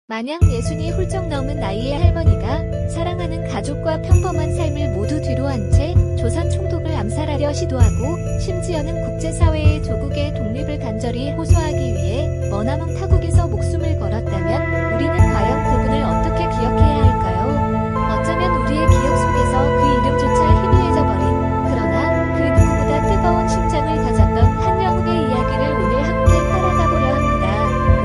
마냥 예순이 훌쩍 넘은 나이의 할머니가 사랑하는 가족과 평범한 삶을 모두 뒤로한 채 조선 총독을 암살하려 시도하고 심지어는 국제사회의 조국의 독립을 간절히 호소하기 위해 머나먼 타국에서 목숨을 걸었다면 우리는 과연 그분을 어떻게 기억해야 할까요? 어쩌면 우리의 기억 속에서 그 이름조차 희미해져 버린, 그러나 그 누구보다 뜨거운 심장을 가졌던 한 영웅의 이야기를 오늘 함께 따라가 보려 합니다.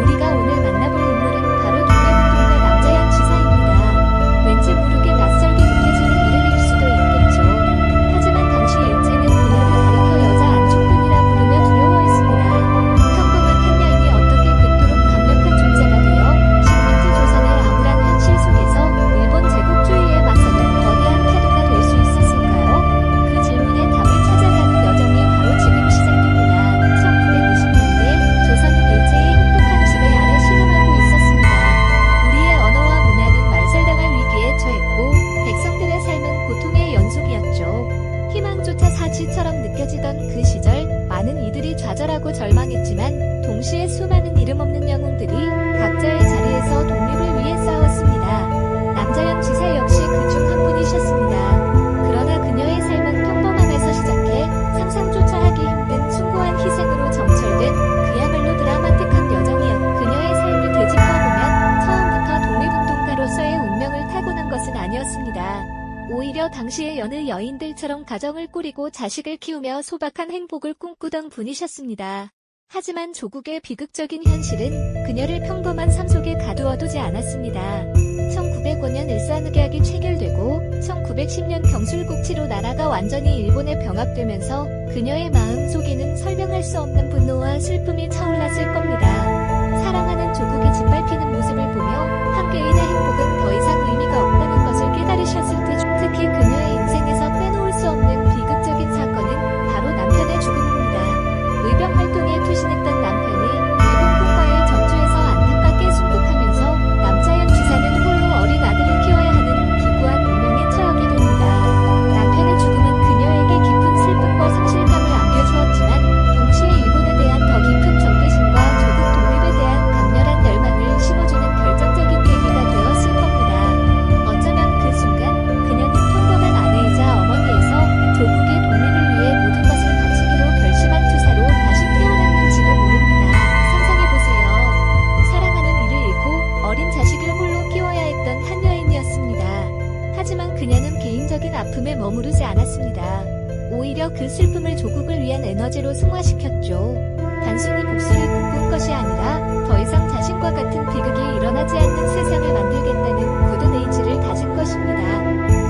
우리가 오늘 만나볼 인물은 바로 독립운동가 남자연 지사입니다. 왠지 모르게 낯설게 느껴지는 이름일 수도 있겠죠. 하지만 당시 일제는 그녀를 가리켜 여자 안촉근이라 부르며 두려워했습니다. 평범한 한 여인이 어떻게 그토록 강력한 존재가 되어 식민지 조선의 암울한 현실 속에서 일본 제국주의에 맞서는 거대한 태도가 될 수 있었을까요? 그 질문에 답을 찾아가는 여정이 바로 지금 시작됩니다. 1920년대 조선은 일제의 혹독한 지배 아래 신음하고 있었습니다. 우리의 언어와 문화는 말살당할 위기에 처했고 백성들의 삶은 고통의 연속이었죠. 희망조차 사치처럼 느껴지던 그 시절, 많은 이들이 좌절하고 절망했지만 동시에 수많은 이름 없는 영웅들이 각자의 자리에서 독립을 위해 싸웠습니다. 남자연 지사 역시 그 중 한 분이셨습니다. 그러나 그녀의 삶은 평범함에서 시작해 상상조차 하기 힘든 숭고한 희생으로 점철된 그야말로 드라마틱한 여정이었고, 그녀의 삶을 되짚어보면 처음부터 독립운동가로서의 운명을 타고난 것은 아니었습니다. 오히려 당시의 여느 여인들처럼 가정을 꾸리고 자식을 키우며 소박한 행복을 꿈꾸던 분이셨습니다. 하지만 조국의 비극적인 현실은 그녀를 평범한 삶 속에 가두어두지 않았습니다. 1905년 일산의계약이 체결되고 1910년 경술국치로 나라가 완전히 일본에 병합되면서 그녀의 마음속에는 설명할 수 없는 분노와 슬픔이 차올랐을 겁니다. 사랑하는 조국이 짓밟히는 모습을 보며 한 개인의 행복은 더 이상 의미가 없다는 것을 깨달으셨을 때, 특히 그녀의 인생에서 빼놓을 수 없는 비극적인 사건은 바로 남편의 죽음입니다. 의병 활동에 투신했던 남편이 일본 군과의 전투에서 안타깝게 순국하면서 남자연 지사는 홀로 어린 아들을 키워야 하는 기구한 운명에 처하게 됩니다. 남편의 죽음은 그녀에게 깊은 슬픔과 상실감을 안겨주었지만 동시에 일본에 대한 더 깊은 경계심과 조국 독립에 대한 강렬한 열망을 심어주는 결정적인 계기가 되었을 겁니다. 어쩌면 그 순간 그녀는 평범한 아내이자 어머니에서 조국의 독립을 위해 모든 것을 바치기로 결심한 투사로 다시 태어났는지도 모릅니다. 상상해보세요. 사랑하는 이를 잃고 어린 자식을 홀로 키워야 했던 한 여인이었습니다. 하지만 그녀는 개인적인 아픔에 머무르지 않았습니다. 오히려 그 슬픔을 조국을 위한 에너지로 승화시켰죠. 단순히 복수를 꿈꾼 것이 아니라 더 이상 자신과 같은 비극이 일어나지 않는 세상을 만들겠다는 굳은 의지를 다진 것입니다.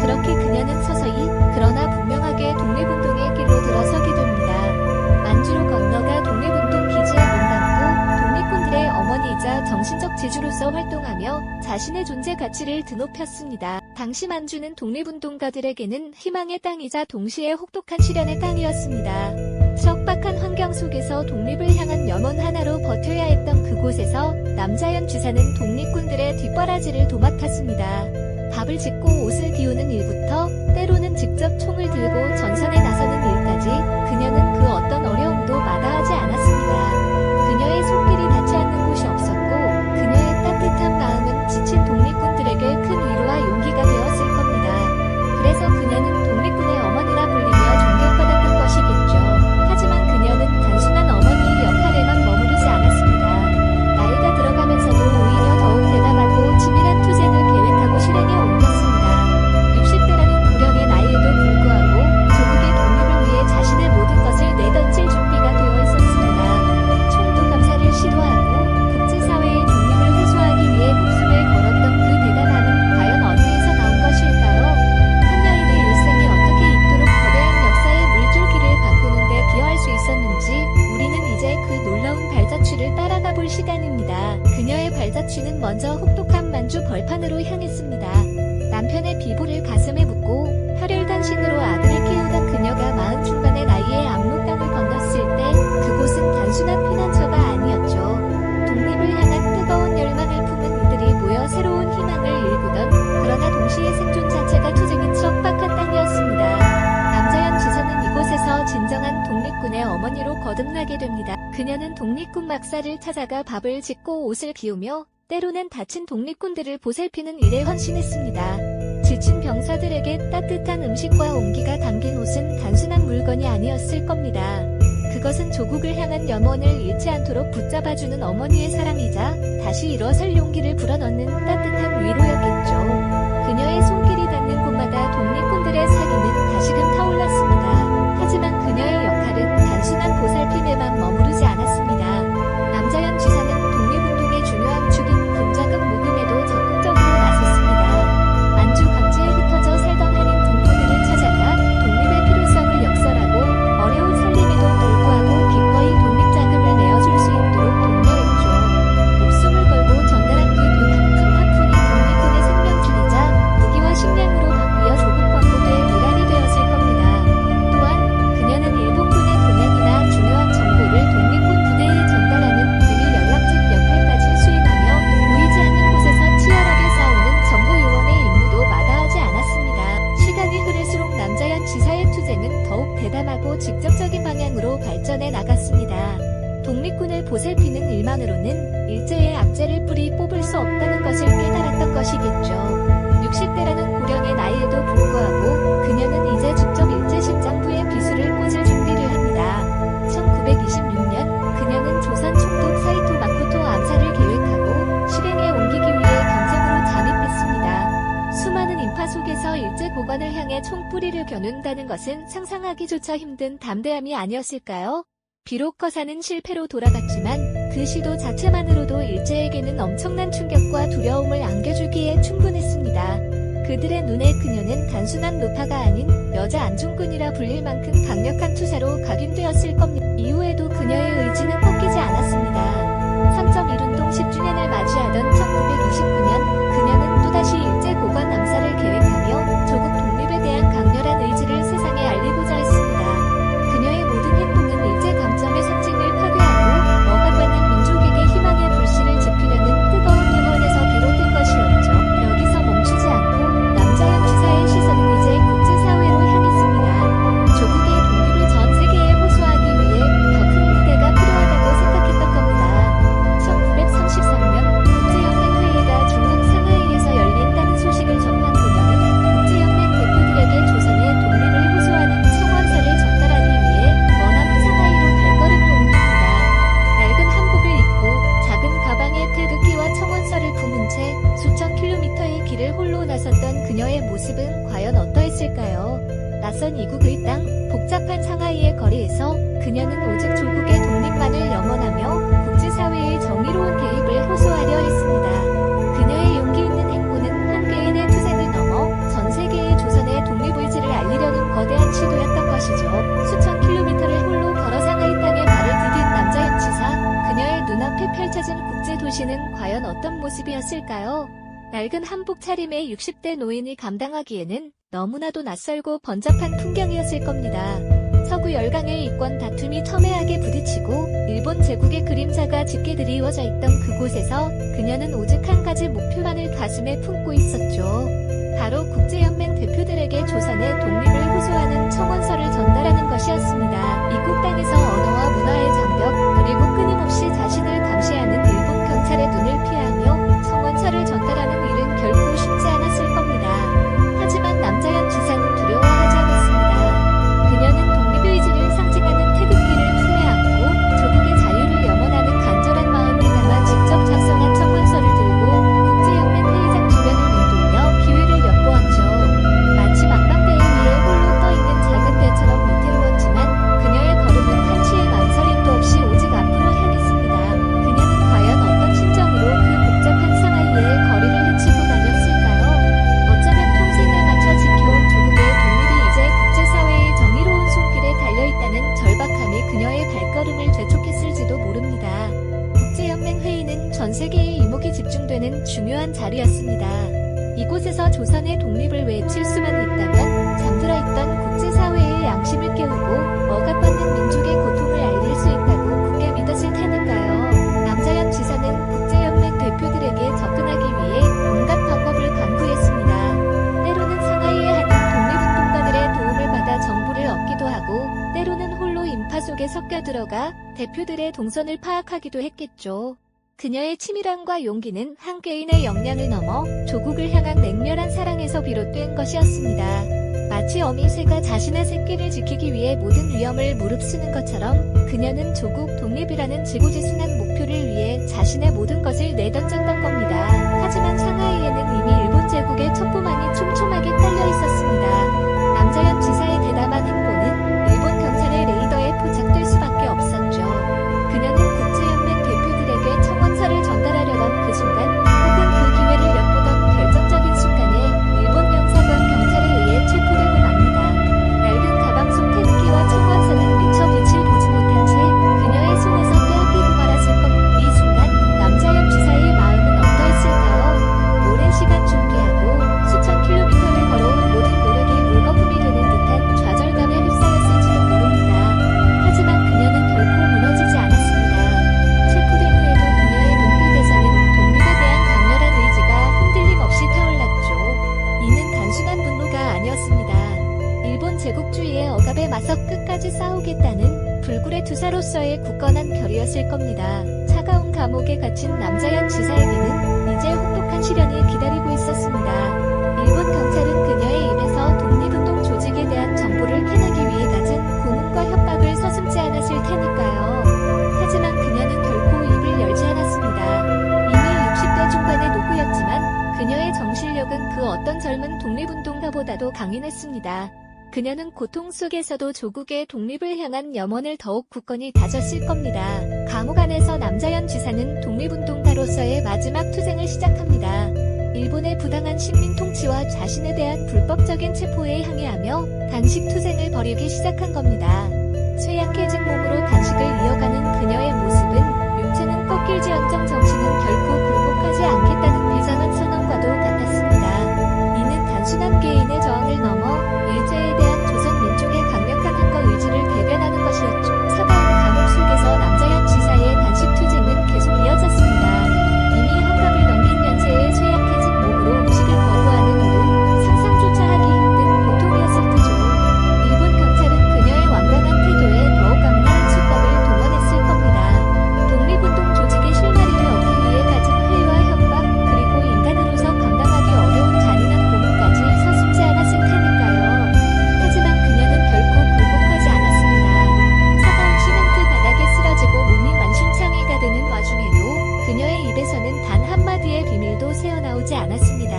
그렇게 그녀는 서서히, 그러나 분명하게 독립운동의 길로 들어서게 됩니다. 만주로 건너가 독립운동 기지에 몸담고 독립군들의 어머니이자 정신적 지주로서 활동하며 자신의 존재 가치를 드높였습니다. 당시 만주는 독립운동가들에게는 희망의 땅이자 동시에 혹독한 시련의 땅이었습니다. 척박한 환경 속에서 독립을 향한 염원 하나로 버텨야 했던 그곳에서 남자연 지사는 독립군들의 뒷바라지를 도맡았습니다. 밥을 짓고 옷을 기우는 일부터 때로는 직접 총을 들고 전선에 나서는 일까지 그녀는 그 어떤 어려움도 마다하지 않았습니다. 그녀의 손길이 닿지 않는 곳이 없었고 그녀의 따뜻한 마음은 지친 독립군들에게 큰 위로와 용기가 되었을 겁니다. 그래서 그녀는 독립군의 어머니라 불리며 존경받았던 것이겠죠. 하지만 그녀는 단순한 어머니의 역할에만 머무르지 않았습니다. 나이가 들어가면서도 오히려 더욱 대담하고 치밀한 투쟁을 계획하고 실행에 옮겼습니다. 60대라는 고령의 나이에도 불구하고 조국의 독립을 위해 자신의 모든 것을 내던질 준비가 되어 있었습니다. 총독 감사를 시도하고 국제사회의 독립을 호소하기 위해 목숨을 걸었던 그 대담함은 과연 어디에서 나온 것일까요? 한 여인의 일생이 어떻게 이토록 거대한 역사의 물줄기를 바꾸는 데 기여할 수 있었는지 우리는 이제 그 놀라운 발자취를 따라가 볼 시간입니다. 그녀의 발자취는 먼저 혹독한 만주 벌판으로 향했습니다. 남편의 비보를 가슴에 묻고 혈혈단신으로 아들을 키우던 그녀가 40 중반의 나이에 압록 땅을 건넜을 때 그곳은 단순한 피난처가 아니었죠. 독립을 향한 뜨거운 열망을 품은 이들이 모여 새로운 희망을 일구던, 그러나 동시에 생존 자체가 투쟁인 척박한 땅이었습니다. 남자연 지사는 이곳에서 진정한 독립군의 어머니로 거듭나게 됩니다. 그녀는 독립군 막사를 찾아가 밥을 짓고 옷을 기우며 때로는 다친 독립군들을 보살피는 일에 헌신했습니다. 지친 병사들에게 따뜻한 음식과 온기가 담긴 옷은 단순한 물건이 아니었을 겁니다. 그것은 조국을 향한 염원을 잃지 않도록 붙잡아주는 어머니의 사랑이자 다시 일어설 용기를 불어넣는 따뜻한 위로였겠죠. 그녀의 손길이 닿는 곳마다 독립군들의 사기는 다시금 타올랐습니다. 하지만 그녀의 역할은 단순한 보살핌에만 머무르지 않았습니다. 남자연 지사는 독립운동의 중요한 축인 군자금 모금에도 적극적으로 나섰습니다. 만주 각지에 흩어져 살던 한인 동포들을 찾아가 독립의 필요성을 역설하고 어려운 살림에도 불구하고 기꺼이 독립자금을 내어줄 수 있도록 독려했죠. 목숨을 걸고 전달한 그 돈 한 푼 한 푼이 독립군의 생명줄이자 무기와 식량으로 바뀌어 조국 광복의 일환이 되었을 겁니다. 또한 그녀는 일본군의 동향이나 중요한 정보를 독립군 부대에 전달하는 비밀 연락책 역할까지 수행하며 보이지 않는 곳에서 치열하게 싸우는 정보요원의 임무도 마다하지 않았습니다. 시간이 흐를수록 남자연 지사의 투쟁은 더욱 대담하고 직접적인 방향으로 발전해 나갔습니다. 독립군을 보살피는 일만으로는 일제의 악재를 뿌리 뽑을 수 없다는 것을 깨달았던 것이겠죠. 60대라는 고령의 나이에도 불구하고 그녀는 이제 직접 일제심장부의 비수를 꽂을 준비를 합니다. 1926년 그녀는 조선 총독 사이토 마코토 암살을 계획하고 실행에 옮기기 위해 경성으로 잠입했습니다. 수많은 인파 속에서 일제 고관을 향해 총뿌리를 겨눈다는 것은 상상하기조차 힘든 담대함이 아니었을까요? 비록 거사는 실패로 돌아갔지만 그 시도 자체만으로도 일제에게는 엄청난 충격과 두려움을 안겨주기에 충분했습니다. 그들의 눈에 그녀는 단순한 노파가 아닌 여자 안중근이라 불릴 만큼 강력한 투사로 각인되었을 겁니다. 이후에도 그녀의 의지는 꺾이지 않았습니다. 3.1운동 10주년을 맞이하던 1929년 그녀는 또다시 일제 고관 암살을 계획하며 조국 독립에 대한 강렬한 의지를 세상에 알리고자 했습니다. 그녀의 모든 행동은 일제 감점의 상징을 파괴하고 억압받는 민족에게 희망의 불씨를 지피려는 뜨거운 염원에서 비롯된 것이었죠. 여기서 멈추지 않고 남자연 지사의 시선은 이제 국제사회로 향했습니다. 조국의 독립을 전 세계에 호소하기 위해 더 큰 무대가 필요하다고 생각했던 겁니다. 1933년 국제연맹회의가 중국 상하이에서 열린다는 소식을 접한 그녀는 국제연맹 대표들에게 조선의 독립을 호소하는 청원서를 전달하기 위해 먼 상하이로 발걸음을 옮깁니다. 낡은 한복을 입고 작은 가방에 태극기와 청원서를 품은 채 수천 킬로미터의 길을 홀로 나섰던 그녀의 모습은 과연 어떠했을까요? 낯선 이국의 땅, 복잡한 상하이의 거리에서 그녀는 오직 조국의 독립만을 염원하며 국제사회의 정의로운 개입을 호소하려 했습니다. 그녀의 용기 있는 행보는 한 개인의 투쟁을 넘어 전 세계의 조선의 독립의지를 알리려는 거대한 시도였던 것이죠. 수천 킬로미터를 홀로 걸어 상하이 땅에 발을 디딘 남자연 지사, 그녀의 눈앞에 펼쳐진 국제도시는 과연 어떤 모습이었을까요? 낡은 한복 차림의 60대 노인이 감당하기에는 너무나도 낯설고 번잡한 풍경이었을 겁니다. 서구 열강의 이권 다툼이 첨예하게 부딪히고 일본 제국의 그림자가 짙게 드리워져 있던 그곳에서 그녀는 오직 한 가지 목표만을 가슴에 품고 있었죠. 바로 국제연맹 대표들에게 조선의 독립을 호소하는 청원서를 전달하는 것이었습니다. 이국 땅에서 언어와 문화의 장벽 그리고 끊임없이 자신을 감시하는 일본 경찰의 눈을 피하며 청원서를 전달하는 일은 결코 쉽지 않았을 겁니다. 하지만 남자연 지사는 두려워하지 않았습니다. 그녀는 독립의지를 상징하는 태극기를 품에 안고 조국의 자유를 염원하는 간절한 마음을 담아 직접 작성한 청원서를 들고 국제연맹 회의장 주변을 맴돌며 기회를 엿보았죠. 마치 망망대해 위에 홀로 떠있는 작은 배처럼 위태로웠지만 그녀의 걸음은 한치의 망설임도 없이 오직 앞으로 향했습니다. 그녀는 과연 어떤 심정으로 그 복잡한 상하이의 거리를 헤치고 다녔을까요? 어쩌면 평생을 맞춰 지켜온 조국의 독립이 이제 국제사회의 정의로운 손길에 달려있다는 절박함이 그녀의 발걸음을 재촉했을지도 모릅니다. 국제연맹 회의는 전 세계의 이목이 집중되는 중요한 자리였습니다. 이곳에서 조선의 독립을 외칠 수만 있다면 잠들어있던 국제사회의 양심을 깨우고 억압받는 민족의 고통을 알릴 수 있다고 굳게 믿었을 테니까요. 남자연 지사는 국제연맹 대표들에게 접근하기 위해 온갖 방법을 강구했습니다. 때로는 상하이의 한인 독립운동가들의 도움을 받아 정보를 얻기도 하고 때로는 홀로 인파 속에 섞여 들어가 대표들의 동선을 파악하기도 했겠죠. 그녀의 치밀함과 용기는 한 개인의 역량을 넘어 조국을 향한 맹렬한 사랑에서 비롯된 것이었습니다. 마치 어미 새가 자신의 새끼를 지키기 위해 모든 위험을 무릅쓰는 것처럼 그녀는 조국 독립이라는 지고지순한 목표를 위해 자신의 모든 것을 내던졌던 겁니다. 하지만 상하이에는 이미 일본 제국의 첩보망이 촘촘하게 깔려 있었습니다. 남자연 지사의 대담한 행보는 일본 경찰의 레이더에 포착될 수밖에 없었죠. 그녀는 국제연맹 대표들에게 청원서를 전달하려던 그 순간, 혹은 그 기회를 엿보던 결정적인 순간에 일본 영사관 경찰에 의해 체포되고 맙니다. 낡은 가방 속 태극기와 청원서는 미처 빛을 보지 못한 채 그녀의 손에서 빼앗기고 말았을 겁니다. 이 순간 남자연 지사의 마음은 어떠했을까요? 오랜 시간 준비하고 수천 킬로미터를 걸어온 모든 노력이 물거품이 되는 듯한 좌절감에 휩싸였을지도 모릅니다. 하지만 그녀는 결코 무너지지 않았습니다. 체포된 후에도 그녀의 눈빛에서는 독립에 대한 강렬한 의지가 흔들림 없이 타올랐죠. 이는 단순한 분노가 아니었습니다. 일본 제국주의의 억압에 맞서 끝까지 싸우겠다는 불굴의 투사로서의 굳건한 결의였을 겁니다. 차가운 감옥에 갇힌 남자연 지사에게는 이제 혹독한 시련이 기다리고 있었습니다. 일본 경찰은 그녀의 입에서 독립운동 조직에 대한 정보를 캐내기 위해 갖은 고문과 협박을 서슴지 않았을 테니까요. 하지만 그녀는 결코 입을 열지 않았습니다. 이미 60대 중반의 노구였지만 그녀의 정신력은 그 어떤 젊은 독립운동가보다도 강인했습니다. 그녀는 고통 속에서도 조국의 독립을 향한 염원을 더욱 굳건히 다졌을 겁니다. 감옥 안에서 남자연 지사는 독립운동가로서의 마지막 투쟁을 시작합니다. 일본의 부당한 식민 통치와 자신에 대한 불법적인 체포에 항의하며 단식 투쟁을 벌이기 시작한 겁니다. 쇠약해진 몸으로 단식을 이어가는 그녀의 모습은 육체는 꺾일지언정 정신은 결코 굴복하지 않겠다는 비장한 선언과도 같았습니다. 이는 단순한 개인의 저항을 넘어 일제에 대한 조선 민족의 강력한 항거 의지를 대변하는 것이었죠. 차가운 감옥 속에서 남자연 지사의 단식 투쟁은 계속 이어졌습니다. 이미 환갑을 넘긴 연세에 쇠약해진 몸으로 음식을 거부하는 일은 상상조차 하기 힘든 고통이었을 테죠. 일본 경찰은 그녀의 완강한 태도에 더욱 강력한 수법을 동원했을 겁니다. 독립운동 조직의 실마리를 얻기 위해 가진 회의와 협박, 그리고 인간으로서 감당하기 어려운 잔인한 고문까지 서슴지 않았을 테니까요. 하지만 그녀는 결코 굴복하지 않았습니다. 차가운 시멘트 바닥에 쓰러지고 몸이 만신창이가 되는 와중에도 그녀의 입에서는 단 한마디의 비밀도 새어나오지 않았습니다.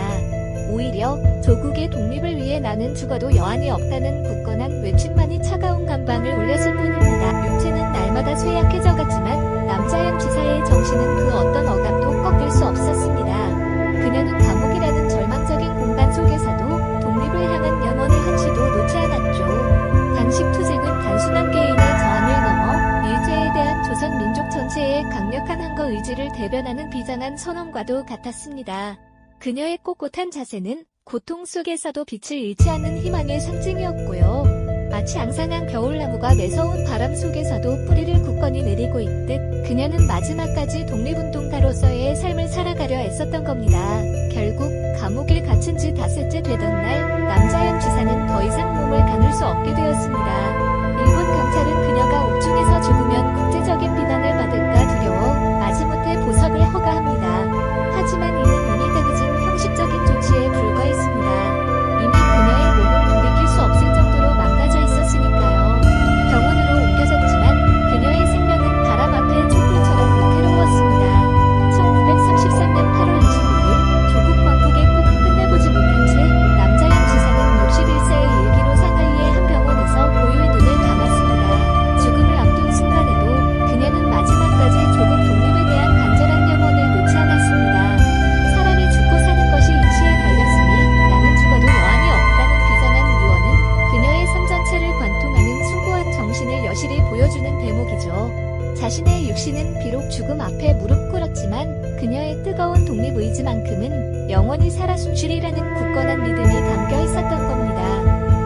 오히려 조국의 독립을 위해 나는 죽어도 여한이 없다는 굳건한 외침만이 차가운 감방을 울렸을 뿐입니다. 육체는 날마다 쇠약해져갔지만 남자연 지사의 정신은 그 어떤 억압도 꺾일 수 없었습니다. 그녀는 감옥이라는 절망적인 공간 속에서도 독립을 향한 염원을 한시도 놓지 않았죠. 단식 투쟁은 단순한 개인의 저항을 넘어 일제에 대한 조선 민족 전체의 강력한 항거 의지를 대변하는 비장한 선언과도 같았습니다. 그녀의 꼿꼿한 자세는 고통 속에서도 빛을 잃지 않는 희망의 상징이었고요. 마치 앙상한 겨울나무가 매서운 바람 속에서도 뿌리를 굳건히 내리고 있듯 그녀는 마지막까지 독립운동가로서의 삶을 살아가려 애썼던 겁니다. 결국 감옥에 갇힌 지 닷새째 되던 날 남자연 지사는 더 이상 몸을 가눌 수 없게 되었습니다. 일본 경찰은 그녀가 옥중에서 죽으면 국제적인 비난을 받을까 두려워 마지못해 보석을 허가합니다. 하지만 이는 이미 다그진 형식적인 조치에 불과했습니다. 이미 그녀의 몸은 돌이킬 수 없을 정도로 망가져 있었으니까요. 병원으로 옮겨졌지만 그녀의 생명은 바람 앞에 촛불처럼 위태로웠습니다. 1933년 8월 26일 조국 광복의 꿈을 끝내보지 못한 채 남자연 지사는 61세의 일기로 상하이의 한 병원에서 고요히 눈을 감았습니다. 죽음을 앞둔 순간에도 그녀는 마지막까지 조국 독립에 대한 간절한 염원을 놓지 않았습니다. 사람이 죽고 사는 것이 이치에 달렸으니 나는 죽어도 여한이 없다는 비장한 유언은 그녀의 삶 전체를 관통하는 숭고한 정신을 여실히 보여주는 대목이죠. 자신의 육신은 비록 죽음 앞에 무릎 꿇었지만 그녀의 뜨거운 독립의지만큼은 영원히 살아 숨쉬리라는 굳건한 믿음이 담겨 있었던 겁니다.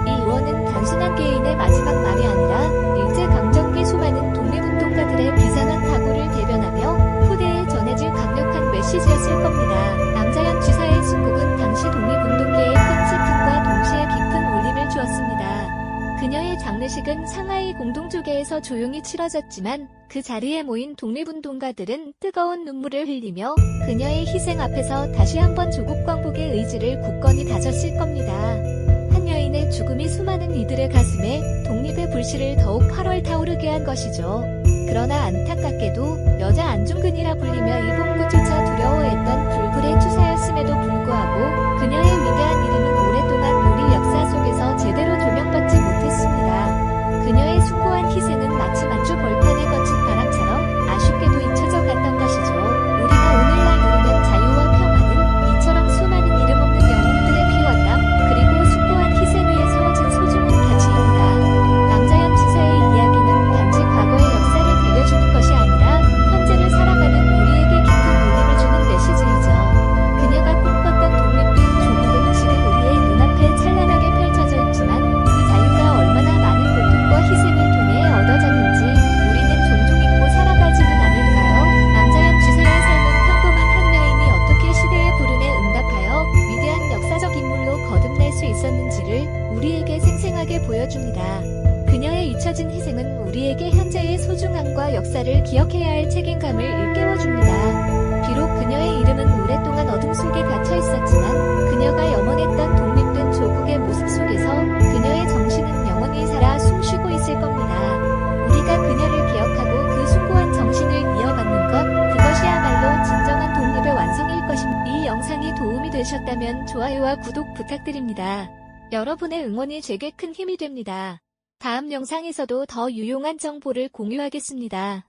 이 유언은 단순한 개인의 마지막 말이 아니라 일제강점기 수많은 독립운동가들의 비상한 각오를 대변하며 후대에 전해질 강력한 메시지였을 겁니다. 남자연 지사의 순국은 당시 독립운동계에 큰 슬픔과 동시에 깊은 울림을 주었습니다. 그녀의 장례식은 상하이 공동조계에서 무대에서 조용히 치러졌지만 그 자리에 모인 독립운동가들은 뜨거운 눈물을 흘리며 그녀의 희생 앞에서 다시 한번 조국 광복의 의지를 굳건히 다졌을 겁니다. 한 여인의 죽음이 수많은 이들의 가슴에 독립의 불씨를 더욱 활활 타오르게 한 것이죠. 그러나 안타깝게도 여자 안중근이라 불리며 일본군조차 두려워했던 불굴의 투사였음에도 불구하고 그녀의 위대한 이름은 오랫동안 우리 역사 속에서 제대로 조명받지 못했습니다. 그녀의 숭고한 희생은 마치 만주 벌판에 거친 바람처럼 아쉽게도 잊혀져 갔던 것이죠. 우리가 오늘날 누리는 자유와 평화는 이처럼 수많은 이름 없는 영웅들의 피와 땀 그리고 숭고한 희생 위에 세워진 소중한 가치입니다. 남자연 지사의 이야기는 단지 과거의 역사를 들려주는 것이 아니라 현재를 살아가는 우리에게 깊은 울림을 주는 메시지이죠. 그녀가 꿈꿨던 독립된 조국은 지금 우리의 눈앞에 찬란하게 펼쳐져 있지만 그 자유가 얼마나 많은 고통과 희생을 통해 얻어졌는지 우리는 종종 잊고 살아가지는 않을까요? 남자연 지사의 삶은 평범한 한 여인이 어떻게 시대의 부름에 응답하여 위대한 역사적 인물로 거듭날 수 있었는지를 우리에게 생생하게 보여줍니다. 그녀의 잊혀진 희생은 우리에게 현재의 소중함과 역사를 기억해야 할 책임감을 일깨워줍니다. 비록 그녀의 이름은 오랫동안 어둠 속에 갇혀 있었지만 그녀가 염원했던 독립된 조국의 모습 속에서 그녀의 정신은 영원히 살아 숨쉬고 있을 겁니다. 우리가 그녀를 기억하고 그 숭고한 정신을 이어받는 것, 그것이야말로 진정한 독립의 완성일 것입니다. 이 영상이 도움이 되셨다면 좋아요와 구독 부탁드립니다. 여러분의 응원이 제게 큰 힘이 됩니다. 다음 영상에서도 더 유용한 정보를 공유하겠습니다.